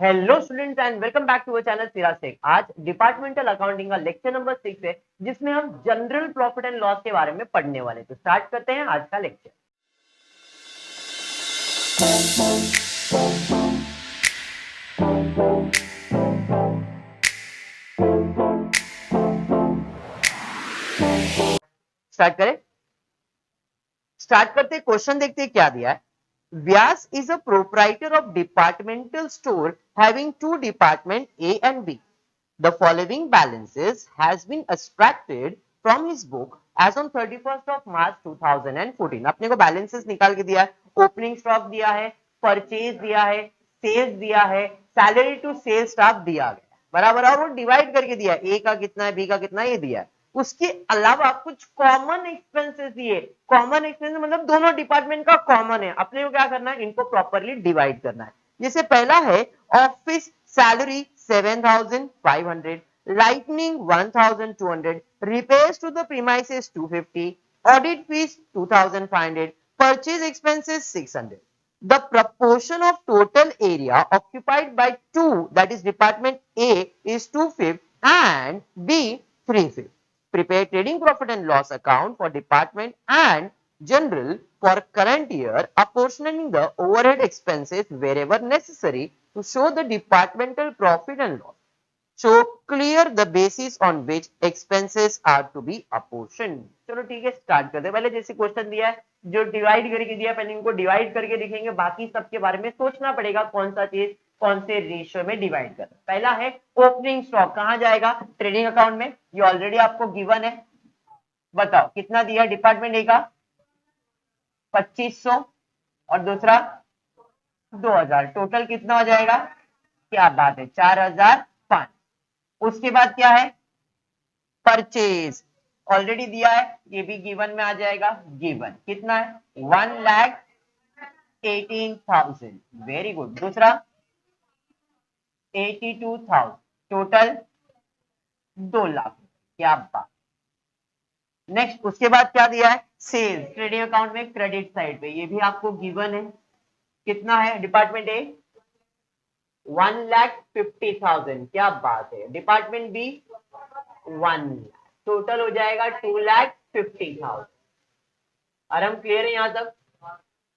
Hello students and welcome back to our channel Siraj tech. आज departmental accounting का lecture number 6 है, जिसमें हम जनरल प्रॉफिट एंड लॉस के बारे में पढ़ने वाले हैं। तो स्टार्ट करते हैं आज का लेक्चर। स्टार्ट करें। स्टार्ट करते क्वेश्चन देखते हैं क्या दिया है। Vyas is a proprietor of departmental store having two department A and B. The following balances has been extracted from his book as on 31st of March 2014. अपने को balances निकाल के दिया है, ओपनिंग स्टॉक दिया है, परचेज दिया है, सेल्स दिया है, सैलरी टू सेल्स स्टाफ दिया गया है, बराबर। और वो डिवाइड करके दिया है, ए का कितना है, बी का कितना है, ये दिया है। उसके अलावा कुछ कॉमन एक्सपेंसेस दिए। कॉमन एक्सपेंसेस मतलब दोनों डिपार्टमेंट का कॉमन है, अपने को क्या करना है, इनको प्रॉपरली डिवाइड करना है। जैसे पहला है office salary 7,500, lightning 1,200, repairs to the premises 250, audit fees 2,500, purchase expenses 600. The proportion of total area occupied by two, that is department A, is 2/5 and B 3/5. Prepare trading profit and loss account for department and general for current year, apportioning the overhead expenses wherever necessary to show the departmental profit and loss. So clear the basis on which expenses are to be apportioned. चलो ठीक है, start करते हैं। पहले जैसे question दिया है, जो डिवाइड करके दिया है, पहले इनको डिवाइड करके लिखेंगे, बाकी सबके बारे में सोचना पड़ेगा कौन सा चीज कौन से रेशियो में डिवाइड करना। पहला है ओपनिंग स्टॉक, कहां जाएगा, ट्रेडिंग अकाउंट में। ये ऑलरेडी आपको गिवन है। बताओ कितना दिया डिपार्टमेंट ए का, 2500, और दूसरा 2000, टोटल कितना हो जाएगा, क्या बात है, 4005। उसके बाद क्या है, परचेज ऑलरेडी दिया है, ये भी गिवन में आ जाएगा। गिवन कितना है, 1,18,000, वेरी गुड। दूसरा 82,000, टोटल 2 लाख, क्या बात। नेक्स्ट उसके बाद क्या दिया है, सेल्स ट्रेडिंग अकाउंट में क्रेडिट साइड पे, ये भी आपको गिवन है। कितना है डिपार्टमेंट ए, 1,50,000, क्या बात है। डिपार्टमेंट बी 1 लाख, टोटल हो जाएगा 2,50,000। आराम क्लियर है यहां तक।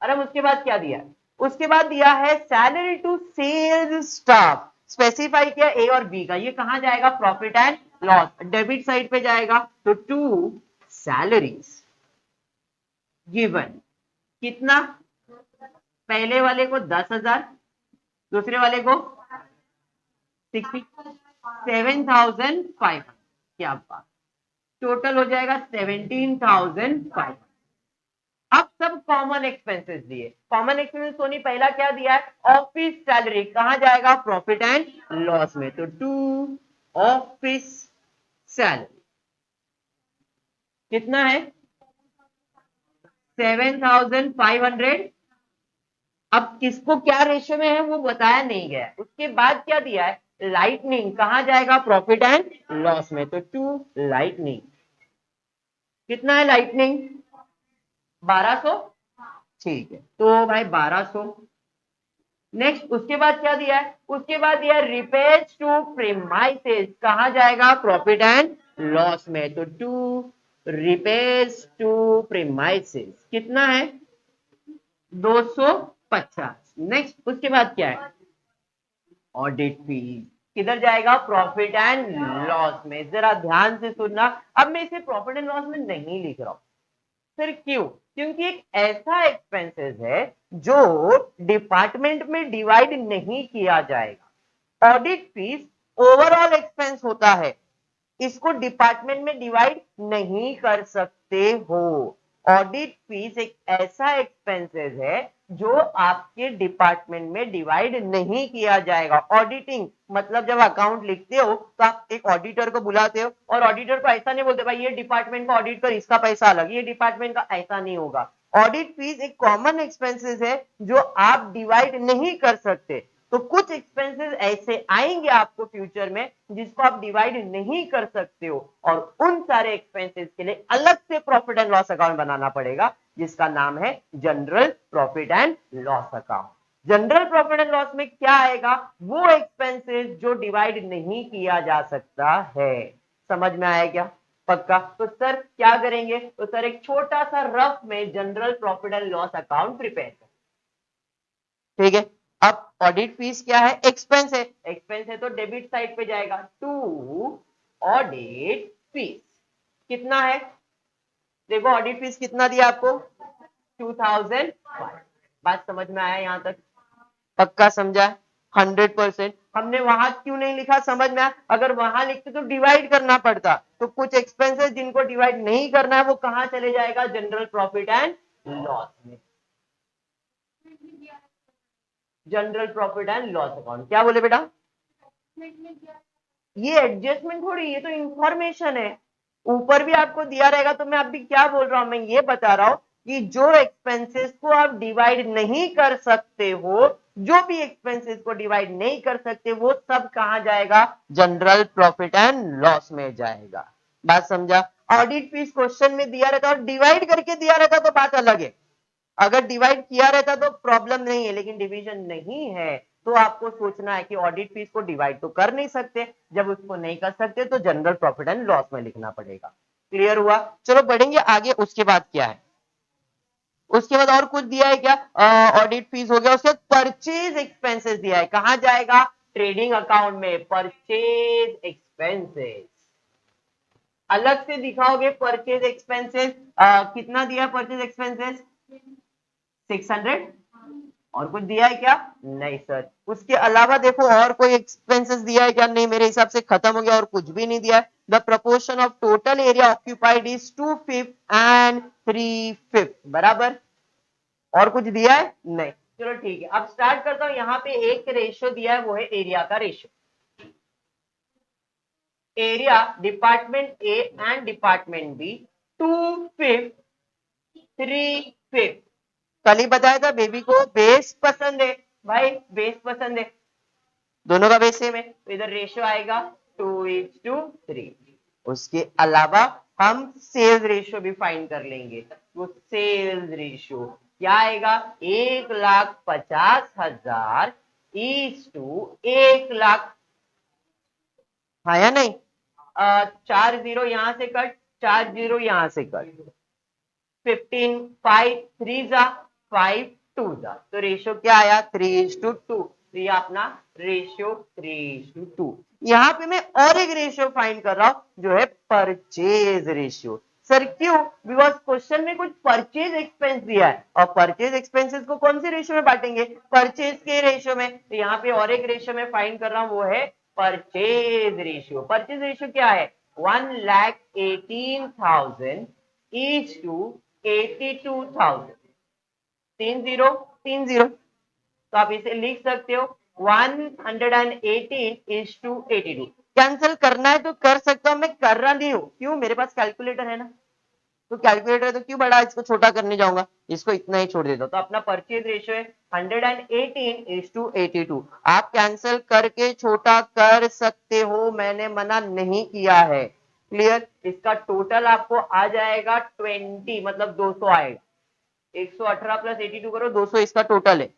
आराम उसके बाद क्या दिया है, उसके बाद दिया है salary to sales staff, specify किया ए और बी का। ये कहां जाएगा, profit and loss, debit side पे जाएगा। तो टू सैलरीज गिवन, कितना, पहले वाले को 10,000, दूसरे वाले को 67,500, क्या बात, टोटल हो जाएगा 17,500। अब सब कॉमन एक्सपेंसेस दिए। कॉमन एक्सपेंसेस सोनी पहला क्या दिया है, ऑफिस सैलरी, कहां जाएगा, प्रॉफिट एंड लॉस में। तो टू ऑफिस सैलरी कितना है, 7,500। अब किसको क्या रेशियो में है वो बताया नहीं गया। उसके बाद क्या दिया है, लाइटनिंग कहां जाएगा, प्रॉफिट एंड लॉस में। तो टू लाइटनिंग, कितना है लाइटनिंग, 1200, ठीक है, तो भाई 1200। नेक्स्ट उसके बाद क्या दिया है, उसके बाद दिया रिपेयर्स टू प्रीमाइसेस, कहां जाएगा, प्रॉफिट एंड लॉस में। तो टू रिपेयर्स टू प्रीमाइसेस, कितना है, 250। नेक्स्ट उसके बाद क्या है, ऑडिट फीस, किधर जाएगा, प्रॉफिट एंड लॉस में। जरा ध्यान से सुनना, अब मैं इसे प्रॉफिट एंड लॉस में नहीं लिख रहा हूं। फिर क्यों, क्योंकि एक ऐसा एक्सपेंसेस है जो डिपार्टमेंट में डिवाइड नहीं किया जाएगा। ऑडिट फीस ओवरऑल एक्सपेंस होता है, इसको डिपार्टमेंट में डिवाइड नहीं कर सकते हो। ऑडिट फीस एक ऐसा एक्सपेंसेस है जो आपके डिपार्टमेंट में डिवाइड नहीं किया जाएगा। ऑडिटिंग मतलब जब अकाउंट लिखते हो तो आप एक ऑडिटर को बुलाते हो, और ऑडिटर को ऐसा नहीं बोलते भाई ये डिपार्टमेंट का ऑडिट कर, इसका पैसा अलग, ये डिपार्टमेंट का, ऐसा नहीं होगा। ऑडिट फीस एक कॉमन एक्सपेंसेस है जो आप डिवाइड नहीं कर सकते। तो कुछ एक्सपेंसेस ऐसे आएंगे आपको फ्यूचर में जिसको आप डिवाइड नहीं कर सकते हो, और उन सारे एक्सपेंसेस के लिए अलग से प्रॉफिट एंड लॉस अकाउंट बनाना पड़ेगा, जिसका नाम है general profit and loss account. General profit and loss में क्या आएगा, वो एक्सपेंसेस जो डिवाइड नहीं किया जा सकता है। समझ में आया क्या? पक्का? तो सर क्या करेंगे, तो सर एक छोटा सा रफ में general profit and loss account prepare करें। ठीक है, अब ऑडिट फीस क्या है, एक्सपेंस है, एक्सपेंस है तो डेबिट साइड पे जाएगा, टू ऑडिट फीस कितना है, देखो ऑडिट फीस कितना दिया आपको, 2000। बात समझ में आया यहां तक? पक्का समझा? 100%। हमने वहां क्यों नहीं लिखा, समझ में आया? अगर वहां लिखते तो डिवाइड करना पड़ता, तो कुछ एक्सपेंसेस जिनको डिवाइड नहीं करना है वो कहां चले जाएगा, जनरल प्रॉफिट एंड लॉस में। General profit and loss account, क्या बोले बेटा? ये एडजस्टमेंट थोड़ी, ये तो इंफॉर्मेशन है, ऊपर भी आपको दिया रहेगा। तो मैं अभी क्या बोल रहा हूं, मैं ये बता रहा हूं कि जो एक्सपेंसेस को आप डिवाइड नहीं कर सकते हो, जो भी एक्सपेंसेस को डिवाइड नहीं कर सकते, वो सब कहां जाएगा, जनरल प्रॉफिट एंड लॉस में जाएगा। बात समझा? ऑडिट फीस क्वेश्चन में दिया रहता और डिवाइड करके दिया रहता तो बात अलग है, अगर डिवाइड किया रहता तो प्रॉब्लम नहीं है, लेकिन डिवीजन नहीं है तो आपको सोचना है कि ऑडिट फीस को डिवाइड तो कर नहीं सकते, जब उसको नहीं कर सकते तो जनरल प्रॉफिट एंड लॉस में लिखना पड़ेगा। क्लियर हुआ? चलो बढ़ेंगे आगे, उसके बाद क्या है, उसके बाद और कुछ दिया है क्या, ऑडिट फीस हो गया, उसके बाद परचेज एक्सपेंसेस दिया है, कहां जाएगा, ट्रेडिंग अकाउंट में, परचेज एक्सपेंसेस अलग से दिखाओगे। परचेज एक्सपेंसेस कितना दिया, परचेज एक्सपेंसेस 600, और कुछ दिया है क्या, नहीं सर। उसके अलावा देखो और कोई एक्सपेंसेस दिया है क्या, नहीं, मेरे हिसाब से खत्म हो गया, और कुछ भी नहीं दिया है। The proportion of total area occupied is 2/5 and 3/5, बराबर। और कुछ दिया है, नहीं। चलो ठीक है, अब स्टार्ट करता हूं। यहाँ पे एक रेशियो दिया है, वो है एरिया का ratio. Area department A and department B 2/5 3/5। कल ही बताया था बेबी को बेस पसंद है, भाई बेस पसंद है, दोनों का बेस सेम है, तो इधर रेशियो आएगा 2:3। उसके अलावा हम सेल्स रेशियो भी फाइंड कर लेंगे। वो सेल्स रेशियो क्या आएगा, 1,50,000 इज टू 1,00,000। हाँ या नहीं? 4 जीरो यहां से कट, 4 जीरो यहां से कट, 15 5 3 जा 5 2 जा, तो रेशियो क्या आया, 3:2। तो ये अपना रेशियो 3:2। यहां पे मैं और एक रेशियो फाइंड कर रहा हूं जो है परचेज रेशियो। सर क्यों, बिकॉज क्वेश्चन में कुछ परचेज एक्सपेंस दिया है, और परचेज एक्सपेंसेस को कौन से रेशियो में बांटेंगे, परचेज के रेशियो में। तो यहाँ पे और एक रेशियो में फाइंड कर रहा हूं, वो है परचेज रेशियो। परचेज रेशियो क्या है, 1,18,000 इज टू 82,000, 30 30। तो आप इसे लिख सकते हो 118 इज टू 82। कैंसिल करना है तो कर सकता हूं, मैं कर रहा नहीं हूं, क्यों, मेरे पास कैलकुलेटर है ना, तो कैलकुलेटर है तो क्यों बड़ा इसको छोटा करने जाऊंगा, इसको इतना ही छोड़ देता हूं। तो अपना परचेज रेशियो है 118 इज टू 82। आप कैंसिल करके छोटा कर सकते हो, मैंने मना नहीं किया है। क्लियर? इसका टोटल आपको आ जाएगा 20, मतलब 200 आएगा। 118 प्लस 82 करो, 200 इसका टोटल है।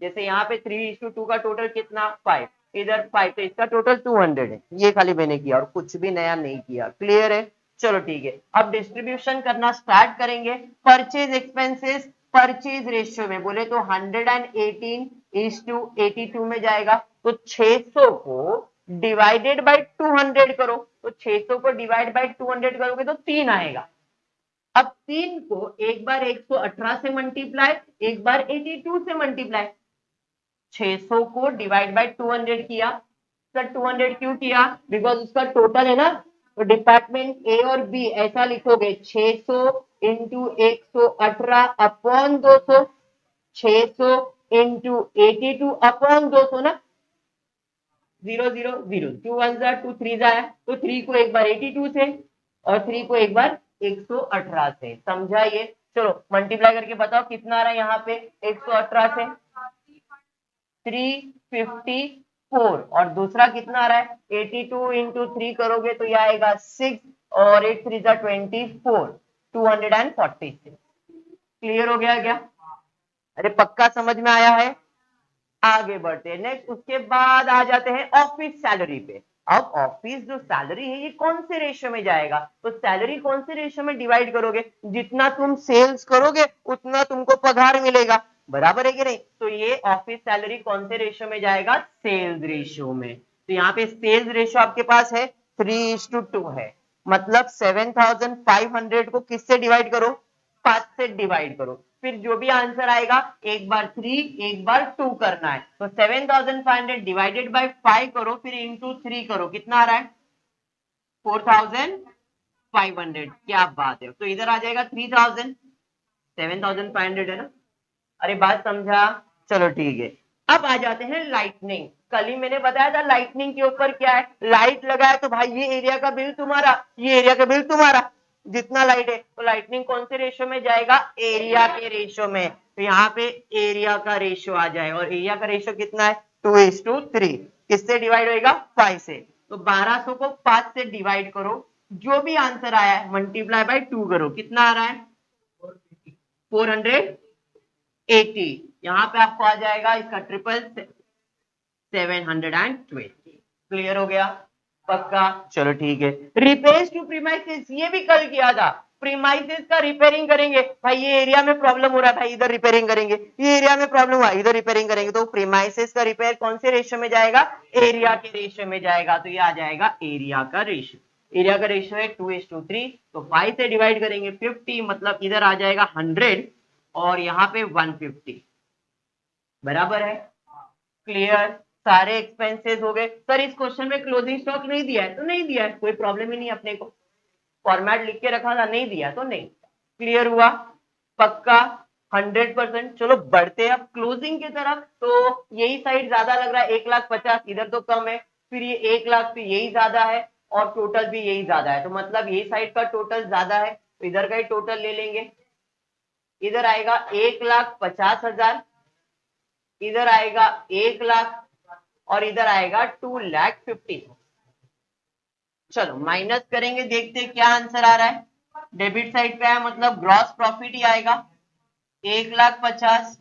जैसे यहाँ पे 3:2 का टोटल कितना, 5, इधर 5, तो इसका टोटल 200 है। ये खाली मैंने किया और कुछ भी नया नहीं किया। क्लियर है? चलो ठीक है, अब डिस्ट्रीब्यूशन करना स्टार्ट करेंगे। परचेज एक्सपेंसेस परचेज रेशियो में बोले तो 118:82 में जाएगा, तो 600 को डिवाइडेड बाई 200 करो, तो 600 को डिवाइड बाई 200 करोगे तो 3 आएगा। अब 3 को एक बार 118 से मल्टीप्लाई, एक बार 82 से मल्टीप्लाई। 600 को डिवाइड बाय 200 किया, सर 200 क्यों किया, बिकॉज उसका टोटल है ना, तो डिपार्टमेंट ए और बी ऐसा लिखोगे 600 इंटू 118 अपॉन 200, 600 इंटू 82 अपॉन 200 ना, 0 0 0, 2 1 जा 2 3 जाया, तो 3 को एक बार 82 से और 3 को एक बार 118 से। समझा ये? चलो मल्टीप्लाई करके बताओ कितना आ रहा है यहाँ पे, 118 से 354, और दूसरा कितना आ रहा है, 82 इंटू 3 करोगे तो यह आएगा 6, और 8 3 जा 24, 246। क्लियर हो गया क्या? अरे पक्का समझ में आया है? आगे बढ़ते हैं नेक्स्ट, उसके बाद आ जाते हैं ऑफिस सैलरी पे। अब ऑफिस जो सैलरी है ये कौन से रेशियो में जाएगा, तो सैलरी कौन से रेशियो में डिवाइड करोगे, जितना तुम सेल्स करोगे उतना तुमको पगार मिलेगा, बराबर है कि नहीं। तो ये ऑफिस सैलरी कौन से रेशियो में जाएगा, सेल्स रेशियो में। तो यहाँ पे सेल्स रेशियो आपके पास है 3:2 है, मतलब 7,500 को किससे डिवाइड करो, 5 से डिवाइड करो, फिर जो भी आंसर आएगा एक बार 3 एक बार 2 करना है। तो 7,500 डिवाइडेड बाय 5 करो, फिर इंटू 3 करो, कितना आ रहा है 4,500। क्या बात है, तो इधर आ जाएगा 3,000, 7,500 है ना। अरे बात समझा, चलो ठीक है। अब आ जाते हैं लाइटनिंग। कल ही मैंने बताया था लाइटनिंग के ऊपर क्या है, लाइट लगा है तो भाई ये एरिया का बिल तुम्हारा, ये एरिया का बिल तुम्हारा, जितना लाइट है। तो लाइटनिंग कौन से रेशियो में जाएगा, एरिया के रेशियो में। तो यहाँ पे एरिया का रेशियो आ जाए, और एरिया का रेशियो कितना है 2:3। किससे डिवाइड होएगा, 5 से। तो 1200 को 5 से डिवाइड करो, जो भी आंसर आया है मल्टीप्लाई बाय 2 करो, कितना आ रहा है 480। यहाँ पे आपको आ जाएगा इसका ट्रिपल 720। क्लियर हो गया, पक्का, चलो ठीक है। रिपेयर्स टू प्रीमाइसेस ये भी कल किया था, प्रीमाइसेस का रिपेयरिंग करेंगे, भाई ये एरिया में प्रॉब्लम हो रहा था इधर रिपेयरिंग करेंगे, ये एरिया में प्रॉब्लम हुआ इधर रिपेयरिंग करेंगे। तो प्रीमाइसेस का रिपेयर कौन से रेशियो में जाएगा, एरिया के रेशियो में जाएगा। तो ये आ जाएगा एरिया का रेशियो, एरिया का रेशियो है 2:3। तो 5 से डिवाइड करेंगे 50, मतलब इधर आ जाएगा 100 और यहाँ पे 150, बराबर है। क्लियर, सारे एक्सपेंसेस हो गए। सर इस क्वेश्चन में क्लोजिंग स्टॉक नहीं दिया है, तो नहीं दिया है, कोई प्रॉब्लम ही नहीं, अपने को फॉर्मेट लिख के रखा था, नहीं दिया तो नहीं। क्लियर हुआ, पक्का 100%। चलो बढ़ते हैं अब क्लोजिंग की तरफ। तो यही साइड ज्यादा लग रहा है 1,50,000, इधर तो कम है, फिर ये 1,00,000 तो यही ज्यादा है, और टोटल भी यही ज्यादा है, तो मतलब यही साइड का टोटल ज्यादा है, तो इधर का ही टोटल ले लेंगे। इधर आएगा 1,50,000, इधर आएगा 1,00,000, और इधर आएगा 2,50,000। चलो माइनस करेंगे, देखते हैं क्या आंसर आ रहा है। डेबिट साइड पे है, मतलब ग्रॉस प्रॉफिट ही आएगा 1,50,000,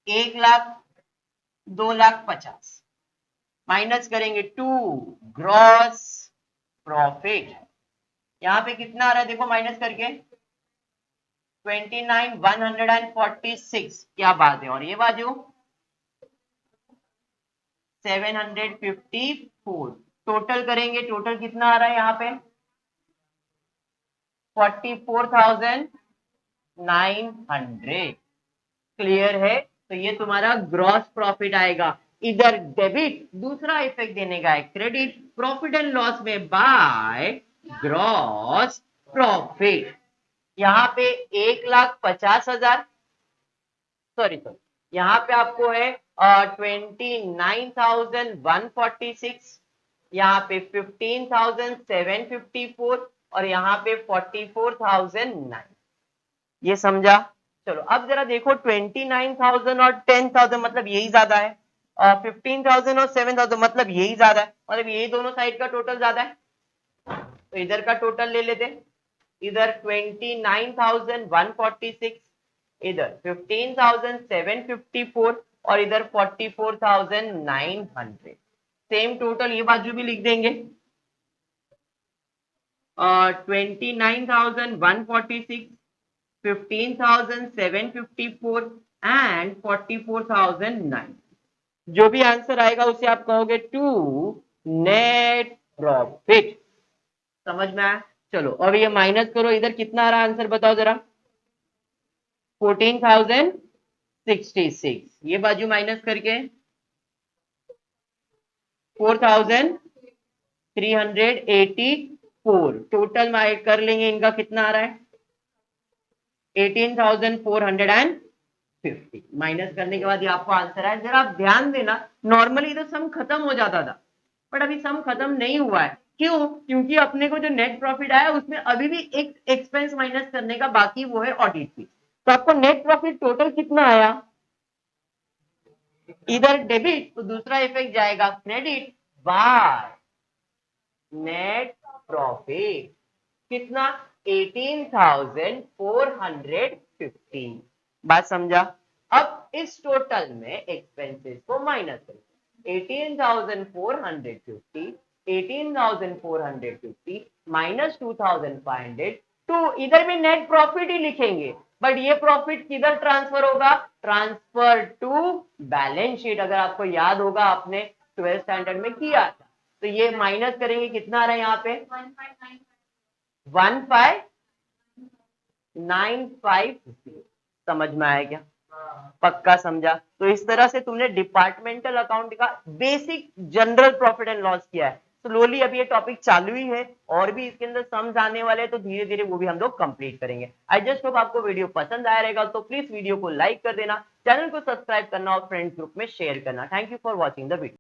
1,00,000, 2,50,000, माइनस करेंगे 2 ग्रॉस प्रॉफिट। यहाँ पे कितना आ रहा है देखो माइनस करके 29,146। क्या बात है, और ये बाजू 754। टोटल करेंगे, टोटल कितना आ रहा है यहाँ पे 44,900। क्लियर है, तो ये तुम्हारा ग्रॉस प्रॉफिट आएगा। इधर डेबिट दूसरा इफेक्ट देने का है, क्रेडिट प्रॉफिट एंड लॉस में बाय ग्रॉस प्रॉफिट। यहाँ पे 1,50,000, सॉरी यहाँ पे आपको है 29,146, यहाँ पे 15,754, और यहाँ पे 44,009। ये समझा। चलो अब जरा देखो 29,000 और 10,000 मतलब यही ज्यादा है, 15,000 और 7,000 मतलब यही ज्यादा है, मतलब यही दोनों साइड का टोटल ज्यादा है। तो इधर का टोटल ले लेते, इधर 29,146, इधर 15,754, और इधर 44,900। सेम टोटल ये बाजू भी लिख देंगे, 29,146, 15,754 एंड 44,009। जो भी आंसर आएगा उसे आप कहोगे टू नेट प्रॉफिट। समझ में आया, चलो अब ये माइनस करो, इधर कितना आ रहा आंसर बताओ जरा 14,066। ये बाजू माइनस करके 4,384। टोटल कर लेंगे, इनका कितना आ रहा है 18,450। माइनस करने के बाद ये आपको आंसर है। जरा आप ध्यान देना, नॉर्मली इधर सम खत्म हो जाता था, बट अभी सम खत्म नहीं हुआ है। क्यों, क्योंकि अपने को जो नेट प्रॉफिट आया उसमें अभी भी एक एक्सपेंस माइनस करने का बाकी, वो है ऑडिट फी। तो आपको नेट प्रॉफिट टोटल कितना आया, इधर डेबिट तो दूसरा इफेक्ट जाएगा क्रेडिट बाय नेट प्रॉफिट, कितना 18,450। बात समझा। अब इस टोटल में एक्सपेंसेस को माइनस करेंगे। 18,450 18,450 माइनस 2,500 टू, इधर भी नेट प्रॉफिट ही लिखेंगे, बट ये प्रॉफिट किधर ट्रांसफर होगा? Transfer to balance sheet. अगर आपको याद होगा आपने 12th स्टैंडर्ड में किया था, तो ये माइनस करेंगे, कितना आ रहा है यहाँ पे? 1595। समझ में आया क्या? पक्का समझा? तो इस तरह से तुमने डिपार्टमेंटल अकाउंट का basic general profit and loss किया है। स्लोली अभी ये टॉपिक चालू ही है, और भी इसके अंदर सम्स आने वाले हैं, तो धीरे धीरे वो भी हम लोग कंप्लीट करेंगे। आई जस्ट होप आपको वीडियो पसंद आया रहेगा, तो प्लीज वीडियो को लाइक कर देना, चैनल को सब्सक्राइब करना और फ्रेंड्स ग्रुप में शेयर करना। Thank you for watching the video.